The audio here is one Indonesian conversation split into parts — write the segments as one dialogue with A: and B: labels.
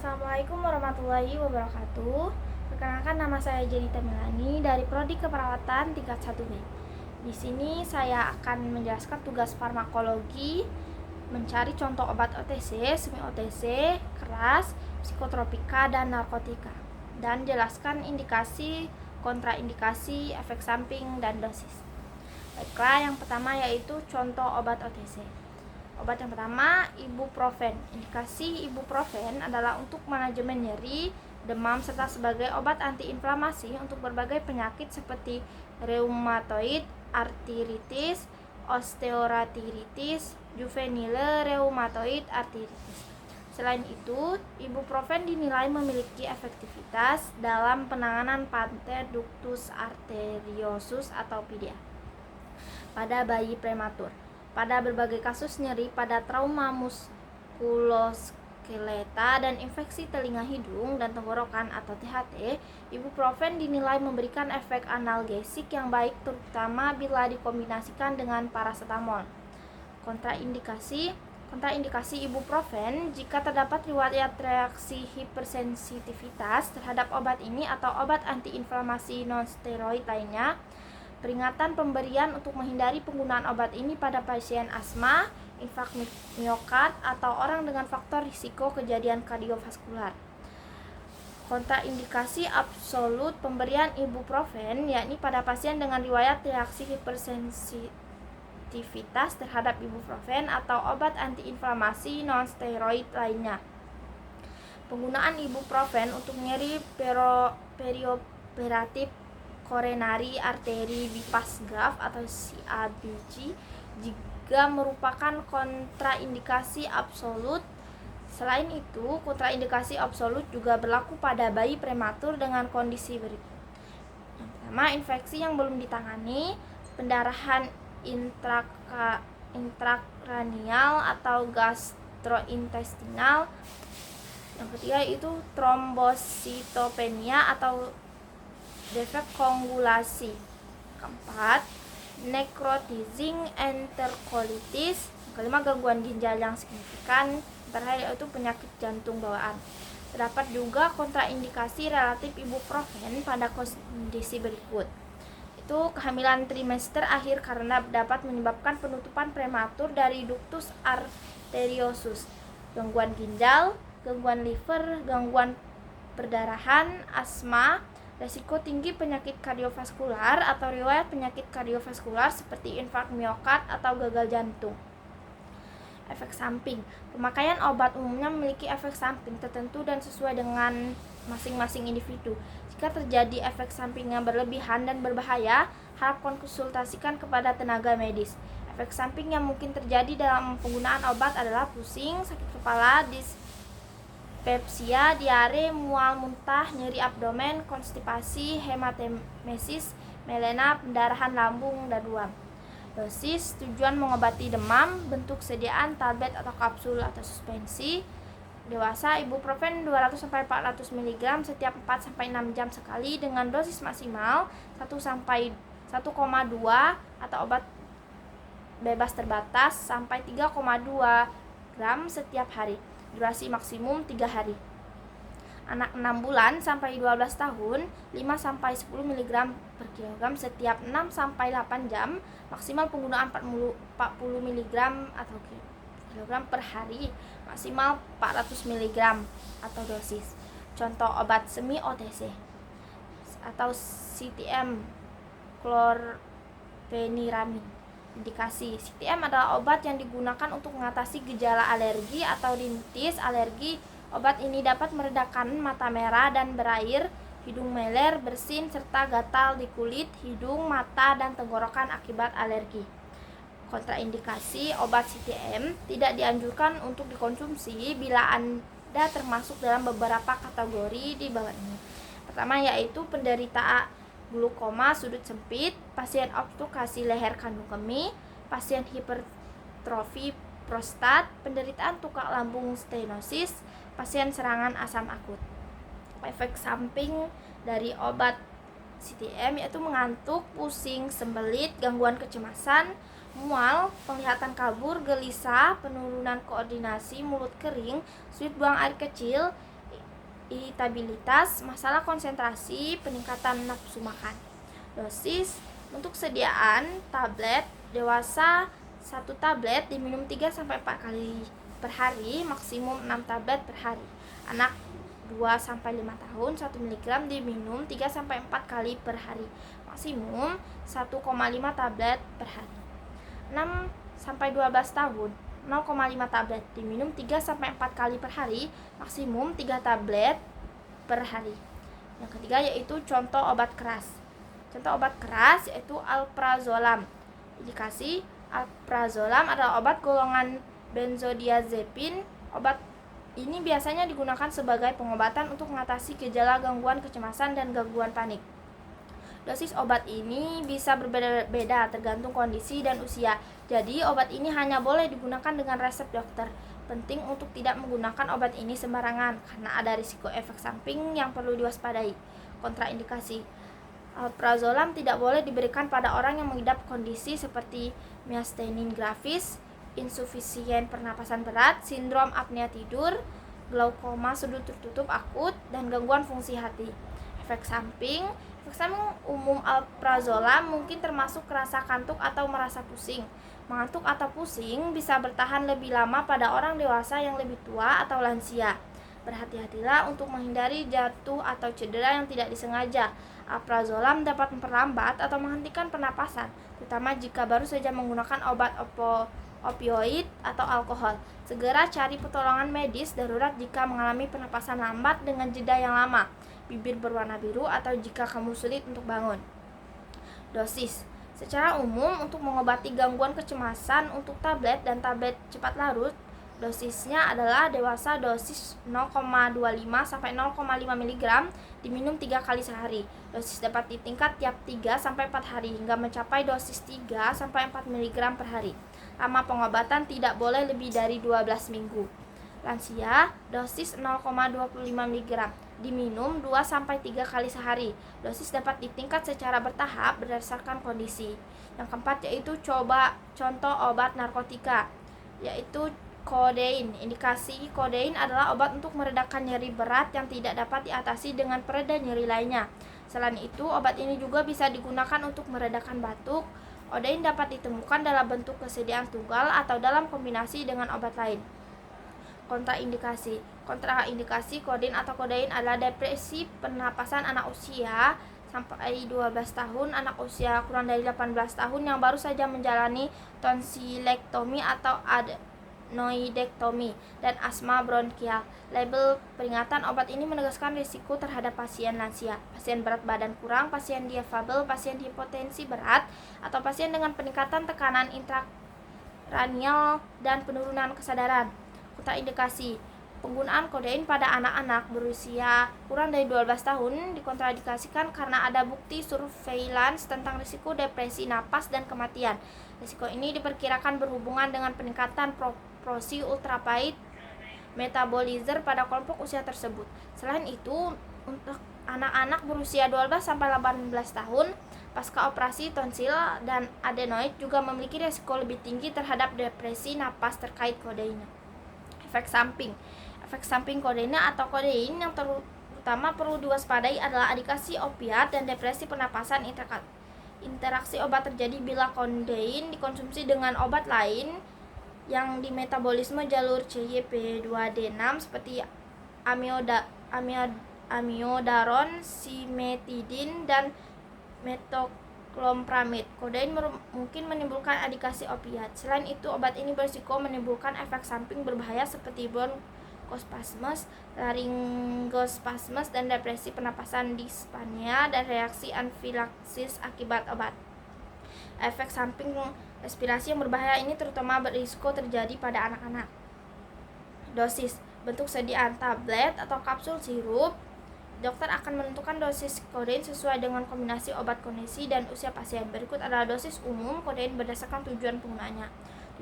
A: Assalamualaikum warahmatullahi wabarakatuh. Perkenalkan, nama saya Jenita Melani dari Prodi Keperawatan tingkat 1B. Di sini saya akan menjelaskan tugas farmakologi, mencari contoh obat OTC, semi OTC, keras, psikotropika, dan narkotika, dan jelaskan indikasi, kontraindikasi, efek samping, dan dosis. Baiklah, yang pertama yaitu contoh obat OTC. Obat yang pertama, ibuprofen. Indikasi ibuprofen adalah untuk manajemen nyeri, demam, serta sebagai obat antiinflamasi untuk berbagai penyakit seperti reumatoid arthritis, osteoartritis, juvenile rheumatoid arthritis. Selain itu, ibuprofen dinilai memiliki efektivitas dalam penanganan patent ductus arteriosus atau PDA pada bayi prematur. Pada berbagai kasus nyeri pada trauma muskuloskeleta dan infeksi telinga, hidung, dan tenggorokan atau THT, ibuprofen dinilai memberikan efek analgesik yang baik, terutama bila dikombinasikan dengan paracetamol. Kontraindikasi ibuprofen jika terdapat riwayat reaksi hipersensitivitas terhadap obat ini atau obat antiinflamasi non-steroid lainnya. Peringatan pemberian untuk menghindari penggunaan obat ini pada pasien asma, infak miokard, atau orang dengan faktor risiko kejadian kardiovaskular. Kontraindikasi absolut pemberian ibuprofen yakni pada pasien dengan riwayat reaksi hipersensitivitas terhadap ibuprofen atau obat antiinflamasi non-steroid lainnya. Penggunaan ibuprofen untuk nyeri perioperatif coronary artery bypass graft atau CABG juga merupakan kontraindikasi absolut. Selain itu, kontraindikasi absolut juga berlaku pada bayi prematur dengan kondisi berikut. Yang pertama, infeksi yang belum ditangani, pendarahan intrakranial atau gastrointestinal. Yang ketiga itu trombositopenia atau defek koagulasi. Keempat, necrotizing enterocolitis. Kelima, gangguan ginjal yang signifikan. Terakhir yaitu penyakit jantung bawaan. Terdapat juga kontraindikasi relatif ibuprofen pada kondisi berikut. Itu kehamilan trimester akhir karena dapat menyebabkan penutupan prematur dari ductus arteriosus, gangguan ginjal, gangguan liver, gangguan perdarahan, asma, resiko tinggi penyakit kardiovaskular atau riwayat penyakit kardiovaskular seperti infak miokard atau gagal jantung. Efek samping. Pemakaian obat umumnya memiliki efek samping tertentu dan sesuai dengan masing-masing individu. Jika terjadi efek samping yang berlebihan dan berbahaya, harap konsultasikan kepada tenaga medis. Efek samping yang mungkin terjadi dalam penggunaan obat adalah pusing, sakit kepala, dispepsia, diare, mual muntah, nyeri abdomen, konstipasi, hematemesis, melena, pendarahan lambung, dan ruam. Dosis, tujuan mengobati demam, bentuk sediaan tablet atau kapsul atau suspensi. Dewasa, ibuprofen 200-400 mg setiap 4-6 jam sekali dengan dosis maksimal 1-1,2 atau obat bebas terbatas sampai 3,2 gram setiap hari. Durasi maksimum 3 hari. Anak 6 bulan sampai 12 tahun 5-10 mg per kilogram setiap 6-8 jam, maksimal penggunaan 40 mg atau kilogram per hari, maksimal 400 mg atau dosis. Contoh obat semi OTC atau CTM, chlorpheniramine. Indikasi, CTM adalah obat yang digunakan untuk mengatasi gejala alergi atau rinitis alergi. Obat ini dapat meredakan mata merah dan berair, hidung meler, bersin, serta gatal di kulit, hidung, mata, dan tenggorokan akibat alergi. Kontraindikasi, obat CTM tidak dianjurkan untuk dikonsumsi bila Anda termasuk dalam beberapa kategori di bawah ini. Pertama yaitu penderita glukoma sudut sempit, pasien obstrukasi leher kandung kemih, pasien hipertrofi prostat, penderitaan tukak lambung stenosis, pasien serangan asam akut. Efek samping dari obat CTM yaitu mengantuk, pusing, sembelit, gangguan kecemasan, mual, penglihatan kabur, gelisah, penurunan koordinasi, mulut kering, sulit buang air kecil, irritabilitas, masalah konsentrasi, peningkatan nafsu makan. Dosis untuk sediaan tablet dewasa 1 tablet diminum 3-4 kali per hari, maksimum 6 tablet per hari. Anak 2-5 tahun 1 mg diminum 3-4 kali per hari, maksimum 1,5 tablet per hari. 6-12 tahun 0,5 tablet diminum 3-4 kali per hari, maksimum 3 tablet per hari. Yang ketiga yaitu contoh obat keras. Contoh obat keras yaitu alprazolam. Indikasi alprazolam adalah obat golongan benzodiazepin. Obat ini biasanya digunakan sebagai pengobatan untuk mengatasi gejala gangguan kecemasan dan gangguan panik. Dosis obat ini bisa berbeda-beda tergantung kondisi dan usia. Jadi, obat ini hanya boleh digunakan dengan resep dokter. Penting untuk tidak menggunakan obat ini sembarangan karena ada risiko efek samping yang perlu diwaspadai. Kontraindikasi. Alprazolam tidak boleh diberikan pada orang yang mengidap kondisi seperti myasthenia gravis, insufisien pernapasan berat, sindrom apnea tidur, glaukoma sudut tertutup akut, dan gangguan fungsi hati. Efek samping umum alprazolam mungkin termasuk rasa kantuk atau merasa pusing. Mengantuk atau pusing bisa bertahan lebih lama pada orang dewasa yang lebih tua atau lansia. Berhati-hatilah untuk menghindari jatuh atau cedera yang tidak disengaja. Alprazolam dapat memperlambat atau menghentikan pernapasan, terutama jika baru saja menggunakan obat opioid atau alkohol. Segera cari pertolongan medis darurat jika mengalami pernapasan lambat dengan jeda yang lama, bibir berwarna biru, atau jika kamu sulit untuk bangun. Dosis. Secara umum untuk mengobati gangguan kecemasan untuk tablet dan tablet cepat larut, dosisnya adalah dewasa dosis 0,25-0,5 mg diminum 3 kali sehari. Dosis dapat ditingkat tiap 3-4 hari hingga mencapai dosis 3-4 mg per hari. Lama pengobatan tidak boleh lebih dari 12 minggu. Lansia, dosis 0,25 mg diminum 2-3 kali sehari. Dosis dapat ditingkat secara bertahap berdasarkan kondisi. Yang keempat yaitu contoh obat narkotika, yaitu kodein. Indikasi kodein adalah obat untuk meredakan nyeri berat yang tidak dapat diatasi dengan pereda nyeri lainnya. Selain itu, obat ini juga bisa digunakan untuk meredakan batuk. Kodein dapat ditemukan dalam bentuk kesediaan tunggal atau dalam kombinasi dengan obat lain. Kontraindikasi kodein atau kodein adalah depresi pernapasan anak usia sampai 12 tahun, anak usia kurang dari 18 tahun yang baru saja menjalani tonsilektomi atau adenoidektomi, dan asma bronkial. Label peringatan obat ini menegaskan risiko terhadap pasien lansia, pasien berat badan kurang, pasien difabel, pasien hipotensi berat, atau pasien dengan peningkatan tekanan intracranial dan penurunan kesadaran. Kontraindikasi. Penggunaan kodein pada anak-anak berusia kurang dari 12 tahun dikontraindikasikan karena ada bukti surveillance tentang risiko depresi napas dan kematian. Risiko ini diperkirakan berhubungan dengan peningkatan proporsi ultrapahit metabolizer pada kelompok usia tersebut. Selain itu, untuk anak-anak berusia 12-18 tahun pasca operasi tonsil dan adenoid juga memiliki risiko lebih tinggi terhadap depresi napas terkait kodein. Efek samping kodein atau kodein yang terutama perlu diwaspadai adalah adikasi opiat dan depresi pernapasan. Interaksi obat terjadi bila kodein dikonsumsi dengan obat lain yang di metabolisme jalur CYP2D6 seperti amiodaron, simetidin, dan metoclopramid. Kodein mungkin menimbulkan adikasi opiat. Selain itu, obat ini berisiko menimbulkan efek samping berbahaya seperti bronkospasmus, laryngospasmus, dan depresi pernapasan, dispania, dan reaksi anafilaksis akibat obat. Efek samping respirasi yang berbahaya ini terutama berisiko terjadi pada anak-anak. Dosis. Bentuk sediaan tablet atau kapsul sirup. Dokter akan menentukan dosis kodein sesuai dengan kombinasi obat kondisi dan usia pasien. Berikut adalah dosis umum kodein berdasarkan tujuan penggunaannya.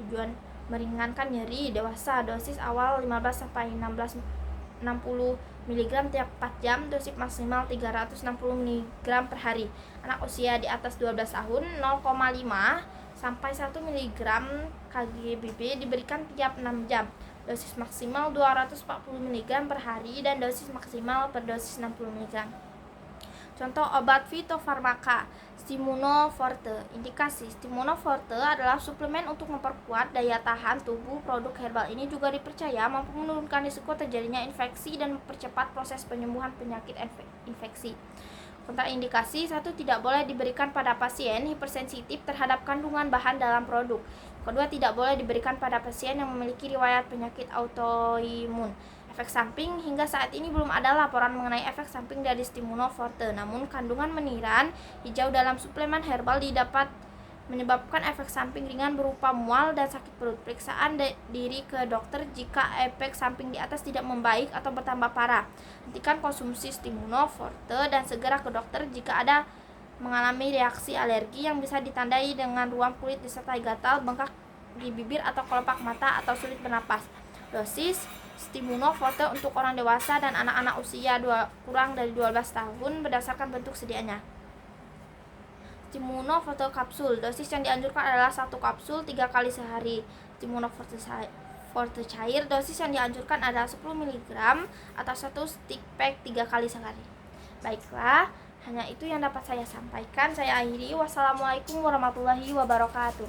A: Tujuan: meringankan nyeri. Dewasa, dosis awal 15-60 mg tiap 4 jam, dosis maksimal 360 mg per hari. Anak usia di atas 12 tahun, 0,5-1 mg KGBB diberikan tiap 6 jam. dosis maksimal 240 mg per hari dan dosis maksimal per dosis 60 mg. Contoh obat fitofarmaka, Stimunoforte. Indikasi, Stimunoforte adalah suplemen untuk memperkuat daya tahan tubuh. Produk herbal ini juga dipercaya mampu menurunkan risiko terjadinya infeksi dan mempercepat proses penyembuhan penyakit infeksi. Kontraindikasi, 1. Tidak boleh diberikan pada pasien hipersensitif terhadap kandungan bahan dalam produk. Kedua, tidak boleh diberikan pada pasien yang memiliki riwayat penyakit autoimun. Efek samping, hingga saat ini belum ada laporan mengenai efek samping dari Stimunoforte. Namun, kandungan meniran hijau dalam suplemen herbal dapat menyebabkan efek samping ringan berupa mual dan sakit perut. Periksaan diri ke dokter jika efek samping di atas tidak membaik atau bertambah parah. Hentikan konsumsi Stimunoforte dan segera ke dokter jika ada mengalami reaksi alergi yang bisa ditandai dengan ruam kulit disertai gatal, bengkak di bibir atau kelopak mata atau sulit bernapas. Dosis Stimunoforte untuk orang dewasa dan anak-anak usia kurang dari 12 tahun berdasarkan bentuk sediaannya. Stimunoforte kapsul, dosis yang dianjurkan adalah 1 kapsul 3 kali sehari. Stimunoforte cair, dosis yang dianjurkan adalah 10 mg atau 1 stick pack 3 kali sehari. Baiklah, hanya itu yang dapat saya sampaikan. Saya akhiri. Wassalamualaikum warahmatullahi wabarakatuh.